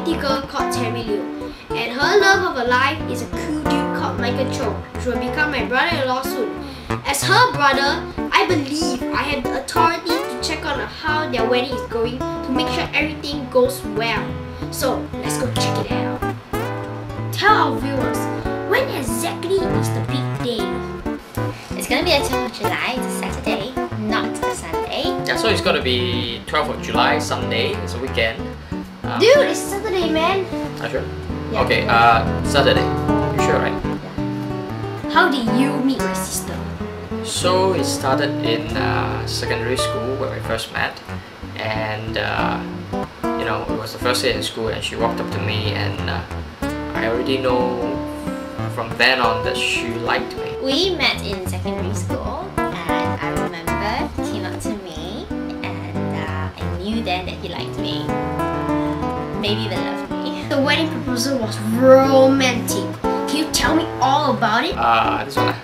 pretty girl called Terry Liu, and her love of her life is a cool dude called Michael Cho, which will become my brother-in-law soon. As her brother, I believe I have the authority to check on how their wedding is going to make sure everything goes well. So let's go check it out. Tell our viewers, when exactly is the big day? It's gonna be the 12th of July. It's a Saturday, not a Sunday. Yeah, so it's gonna be 12th of July, Sunday. It's a weekend. Dude, it's Saturday, man. Sure? Yeah. Okay, Saturday. You sure, right? How did you meet my sister? So it started in secondary school where we first met, and you know, it was the first day in school, and she walked up to me, and I already know from then on that she liked me. We met in secondary school, and I remember he came up to me, and I knew then that he liked me. Maybe even loved me. The wedding proposal was romantic. Can you tell me all about it? This one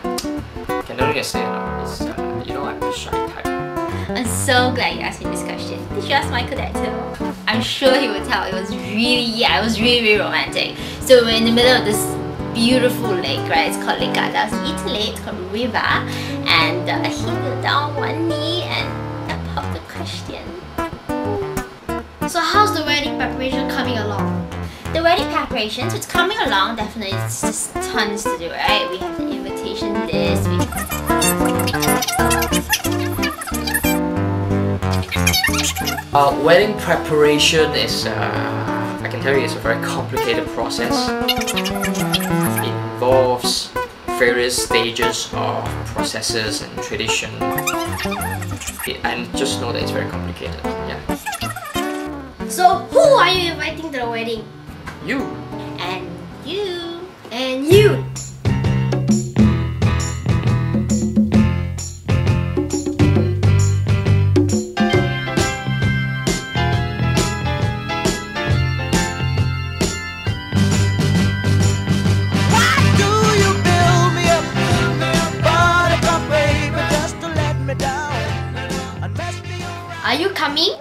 I can only say it's you know, I'm the shy type. I'm so glad you asked me this question. Did you ask Michael that too? I'm sure he would tell. It was really romantic. So we're in the middle of this beautiful lake, right? It's called Lake Garda. It's Italy, it's called Riva. And he knelt down on one knee and I popped the question. So how's the wedding preparation coming along? The wedding preparations, it's coming along, definitely. It's just tons to do, right? We have the invitation list. Wedding preparation is, I can tell you, it's a very complicated process. It involves various stages of processes and tradition. And just know that it's very complicated, yeah. So who are you inviting to the wedding? You. And you. And you. Are you coming?